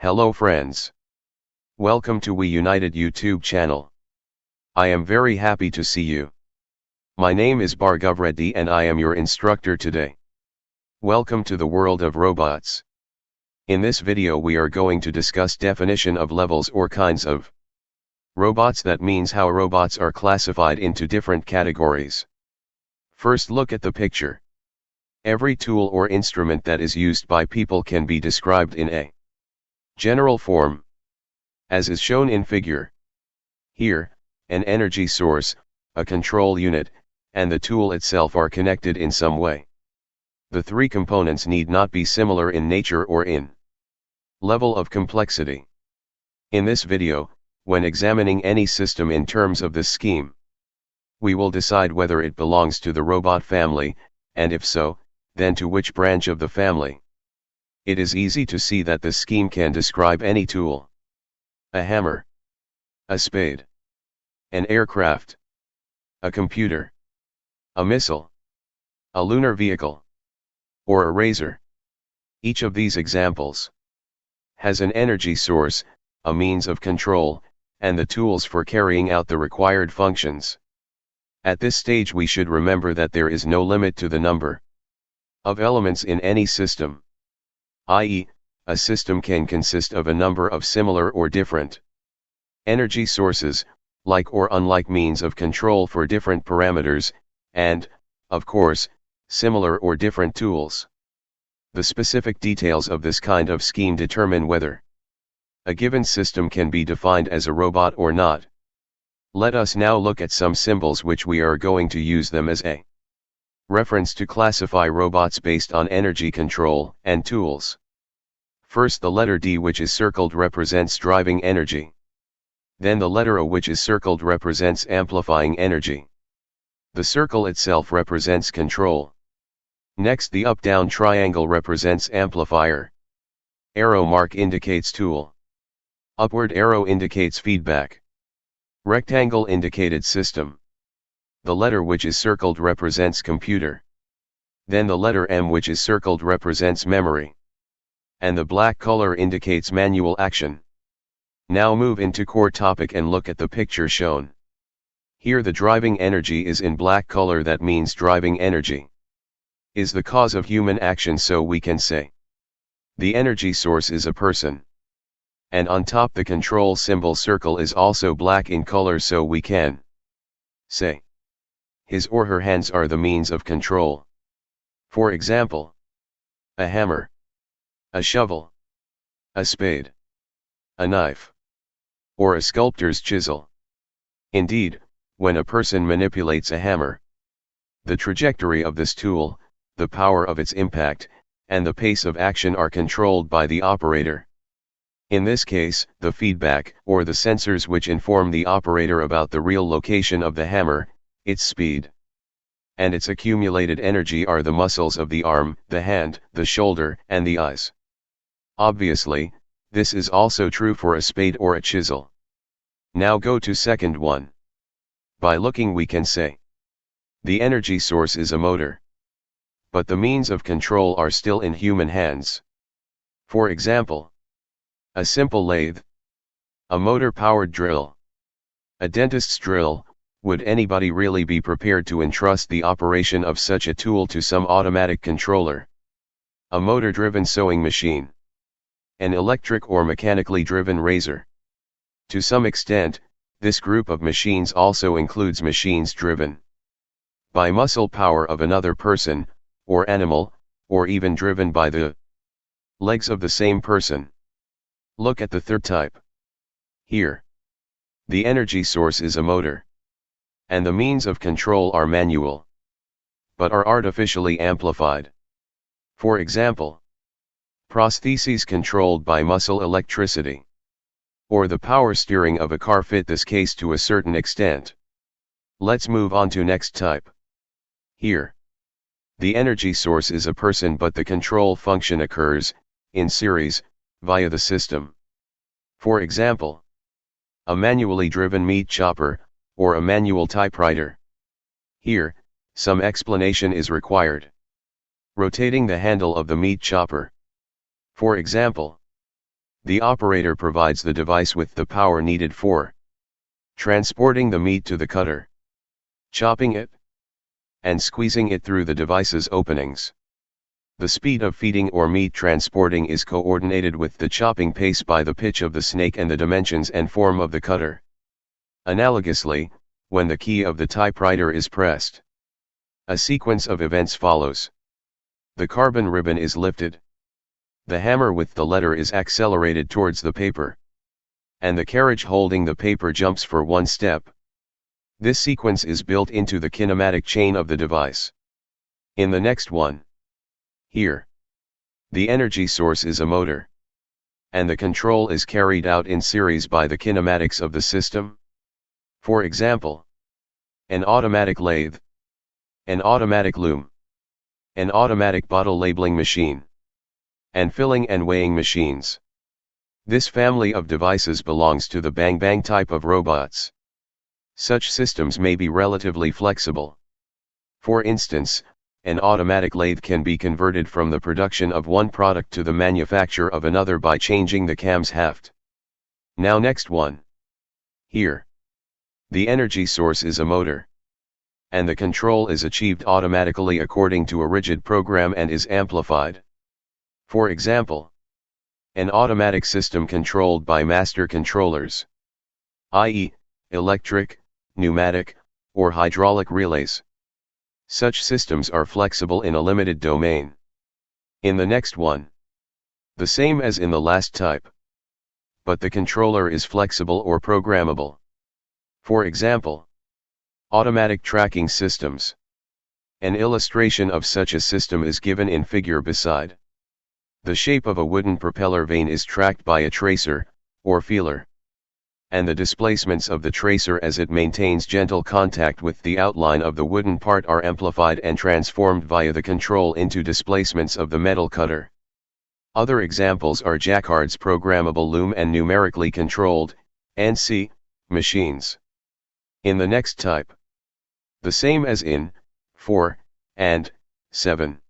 Hello friends. Welcome to We United YouTube channel. I am very happy to see you. My name is Bhargav Reddy and I am your instructor today. Welcome to the world of robots. In this video we are going to discuss definition of levels or kinds of robots. That means how robots are classified into different categories. First, look at the picture. Every tool or instrument that is used by people can be described in a general form, as is shown in figure. Here, an energy source, a control unit, and the tool itself are connected in some way. The three components need not be similar in nature or in level of complexity. In this video, when examining any system in terms of this scheme, we will decide whether it belongs to the robot family, and if so, then to which branch of the family. It is easy to see that this scheme can describe any tool: a hammer, a spade, an aircraft, a computer, a missile, a lunar vehicle, or a razor. Each of these examples has an energy source, a means of control, and the tools for carrying out the required functions. At this stage we should remember that there is no limit to the number of elements in any system, i.e., a system can consist of a number of similar or different energy sources, like or unlike means of control for different parameters, and, of course, similar or different tools. The specific details of this kind of scheme determine whether a given system can be defined as a robot or not. Let us now look at some symbols which we are going to use them as a reference to classify robots based on energy control and tools. First, the letter D, which is circled, represents driving energy. Then the letter O, which is circled, represents amplifying energy. The circle itself represents control. Next, the up-down triangle represents amplifier. Arrow mark indicates tool. Upward arrow indicates feedback. Rectangle indicated system. The letter which is circled represents computer. Then the letter M, which is circled, represents memory. And the black color indicates manual action. Now move into core topic and look at the picture shown. Here the driving energy is in black color. That means driving energy is the cause of human action, so we can say the energy source is a person. And on top the control symbol circle is also black in color, so we can say his or her hands are the means of control. For example, a hammer, a shovel, a spade, a knife, or a sculptor's chisel. Indeed, when a person manipulates a hammer, the trajectory of this tool, the power of its impact, and the pace of action are controlled by the operator. In this case, the feedback, or the sensors which inform the operator about the real location of the hammer, its speed, and its accumulated energy, are the muscles of the arm, the hand, the shoulder, and the eyes. Obviously, this is also true for a spade or a chisel. Now go to second one. By looking we can say the energy source is a motor. But the means of control are still in human hands. For example, a simple lathe, a motor-powered drill, a dentist's drill. Would anybody really be prepared to entrust the operation of such a tool to some automatic controller? A motor-driven sewing machine, an electric or mechanically driven razor. To some extent, this group of machines also includes machines driven by muscle power of another person, or animal, or even driven by the legs of the same person. Look at the third type. Here, the energy source is a motor, and the means of control are manual, but are artificially amplified. For example, prostheses controlled by muscle electricity, or the power steering of a car fit this case to a certain extent. Let's move on to next type. Here, the energy source is a person, but the control function occurs in series via the system. For example, a manually driven meat chopper, or a manual typewriter. Here, some explanation is required. Rotating the handle of the meat chopper, for example, The operator provides the device with the power needed for transporting the meat to the cutter, chopping it, and squeezing it through the device's openings. The speed of feeding or meat transporting is coordinated with the chopping pace by the pitch of the snake and the dimensions and form of the cutter. Analogously, when the key of the typewriter is pressed, a sequence of events follows. The carbon ribbon is lifted. The hammer with the letter is accelerated towards the paper, and the carriage holding the paper jumps for one step. This sequence is built into the kinematic chain of the device. In the next one, here, the energy source is a motor, and the control is carried out in series by the kinematics of the system. For example, an automatic lathe, an automatic loom, an automatic bottle labeling machine, and filling and weighing machines. This family of devices belongs to the bang-bang type of robots. Such systems may be relatively flexible. For instance, an automatic lathe can be converted from the production of one product to the manufacture of another by changing the cam's heft. Now next one. Here, the energy source is a motor, and the control is achieved automatically according to a rigid program and is amplified. For example, an automatic system controlled by master controllers, i.e., electric, pneumatic, or hydraulic relays. Such systems are flexible in a limited domain. In the next one, the same as in the last type, but the controller is flexible or programmable. For example, automatic tracking systems. An illustration of such a system is given in figure beside. The shape of a wooden propeller vane is tracked by a tracer, or feeler, and the displacements of the tracer as it maintains gentle contact with the outline of the wooden part are amplified and transformed via the control into displacements of the metal cutter. Other examples are Jacquard's programmable loom and numerically controlled, NC, machines. In the next type, the same as in 4 and 7,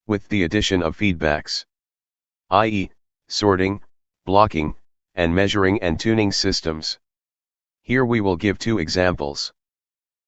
with the addition of feedbacks, i.e., sorting, blocking, and measuring and tuning systems. Here we will give two examples.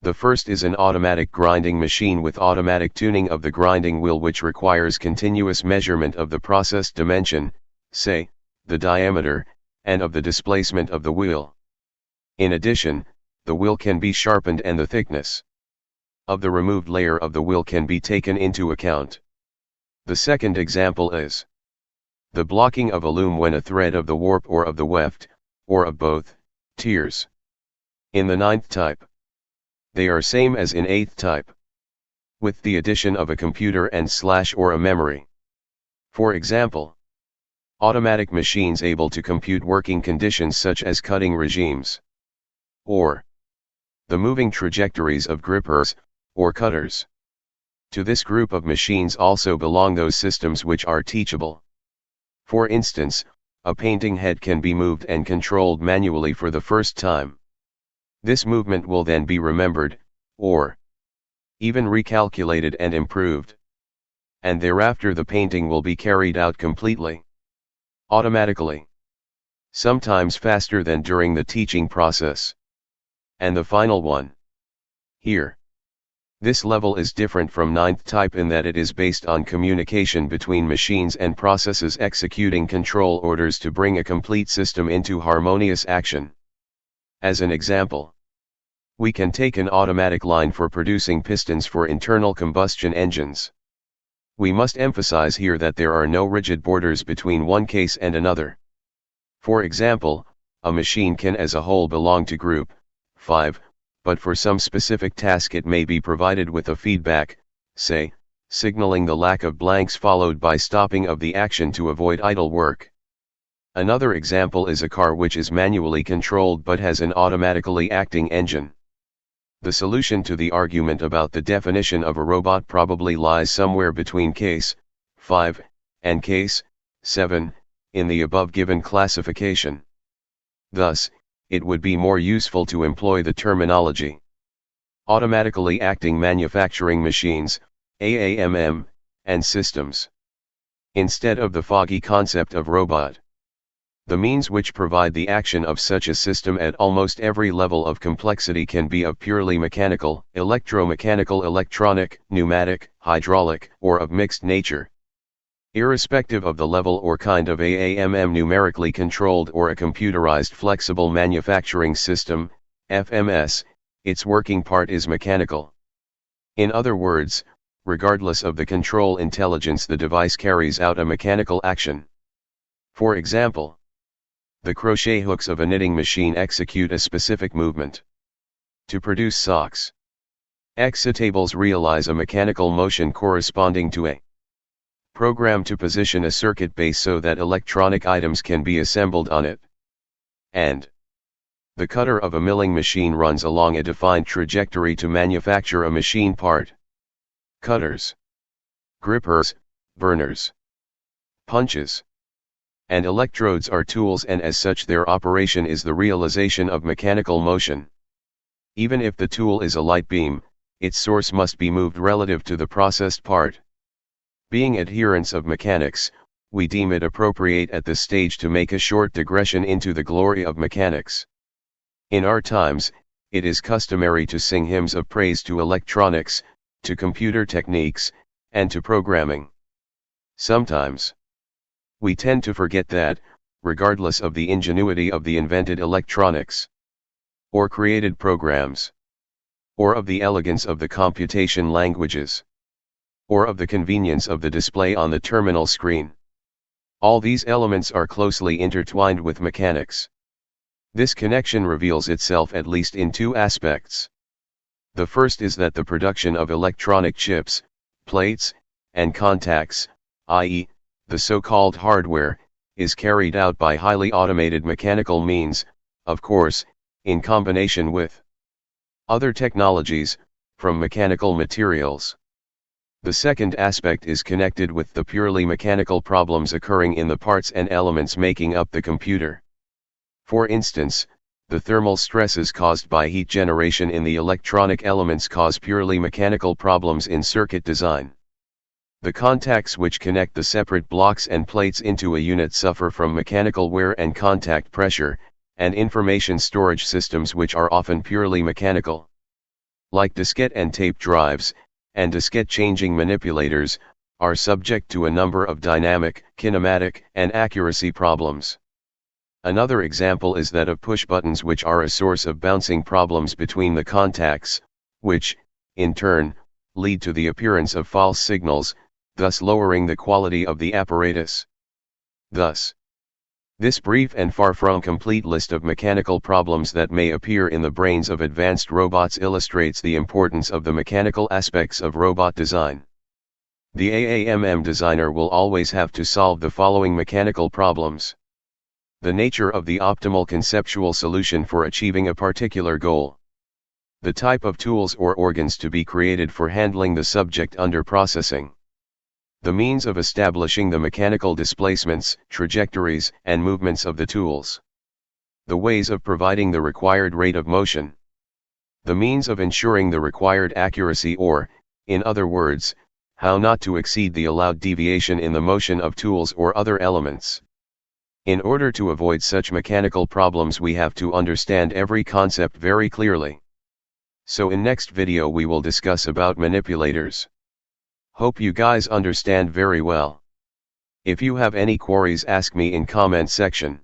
The first is an automatic grinding machine with automatic tuning of the grinding wheel, which requires continuous measurement of the processed dimension, say, the diameter, and of the displacement of the wheel. In addition, the wheel can be sharpened and the thickness of the removed layer of the wheel can be taken into account. The second example is the blocking of a loom when a thread of the warp or of the weft, or of both, tears. In the 9th type, they are same as in 8th type, with the addition of a computer and / or a memory. For example, automatic machines able to compute working conditions such as cutting regimes, or the moving trajectories of grippers, or cutters. To this group of machines also belong those systems which are teachable. For instance, a painting head can be moved and controlled manually for the first time. This movement will then be remembered, or even recalculated and improved. And thereafter the painting will be carried out completely, automatically, sometimes faster than during the teaching process. And the final one. Here, this level is different from 9th type in that it is based on communication between machines and processes executing control orders to bring a complete system into harmonious action. As an example, we can take an automatic line for producing pistons for internal combustion engines. We must emphasize here that there are no rigid borders between one case and another. For example, a machine can as a whole belong to group 5, but for some specific task it may be provided with a feedback, say, signaling the lack of blanks followed by stopping of the action to avoid idle work. Another example is a car which is manually controlled but has an automatically acting engine. The solution to the argument about the definition of a robot probably lies somewhere between case 5 and case 7 in the above given classification. Thus, it would be more useful to employ the terminology automatically acting manufacturing machines, AAMM, and systems, instead of the foggy concept of robot. The means which provide the action of such a system at almost every level of complexity can be of purely mechanical, electromechanical, electronic, pneumatic, hydraulic, or of mixed nature. Irrespective of the level or kind of AAMM, numerically controlled or a computerized flexible manufacturing system, FMS, its working part is mechanical. In other words, regardless of the control intelligence, the device carries out a mechanical action. For example, the crochet hooks of a knitting machine execute a specific movement. To produce socks, excitables realize a mechanical motion corresponding to a program to position a circuit base so that electronic items can be assembled on it. And the cutter of a milling machine runs along a defined trajectory to manufacture a machine part. Cutters, grippers, burners, punches, and electrodes are tools, and as such their operation is the realization of mechanical motion. Even if the tool is a light beam, its source must be moved relative to the processed part. Being adherents of mechanics, we deem it appropriate at this stage to make a short digression into the glory of mechanics. In our times, it is customary to sing hymns of praise to electronics, to computer techniques, and to programming. Sometimes we tend to forget that, regardless of the ingenuity of the invented electronics, or created programs, or of the elegance of the computation languages, or of the convenience of the display on the terminal screen, all these elements are closely intertwined with mechanics. This connection reveals itself at least in two aspects. The first is that the production of electronic chips, plates, and contacts, i.e., the so-called hardware, is carried out by highly automated mechanical means, of course, in combination with other technologies, from mechanical materials. The second aspect is connected with the purely mechanical problems occurring in the parts and elements making up the computer. For instance, the thermal stresses caused by heat generation in the electronic elements cause purely mechanical problems in circuit design. The contacts which connect the separate blocks and plates into a unit suffer from mechanical wear and contact pressure, and information storage systems which are often purely mechanical, like diskette and tape drives, and diskette changing manipulators, are subject to a number of dynamic, kinematic, and accuracy problems. Another example is that of push buttons, which are a source of bouncing problems between the contacts, which, in turn, lead to the appearance of false signals, thus lowering the quality of the apparatus. Thus, this brief and far from complete list of mechanical problems that may appear in the brains of advanced robots illustrates the importance of the mechanical aspects of robot design. The AAMM designer will always have to solve the following mechanical problems: the nature of the optimal conceptual solution for achieving a particular goal, the type of tools or organs to be created for handling the subject under processing, the means of establishing the mechanical displacements, trajectories, and movements of the tools, the ways of providing the required rate of motion, the means of ensuring the required accuracy, or, in other words, how not to exceed the allowed deviation in the motion of tools or other elements. In order to avoid such mechanical problems, we have to understand every concept very clearly. So in next video we will discuss about manipulators. Hope you guys understand very well. If you have any queries, ask me in comment section.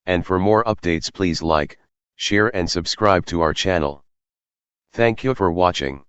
And for more updates, please like, share and subscribe to our channel. Thank you for watching.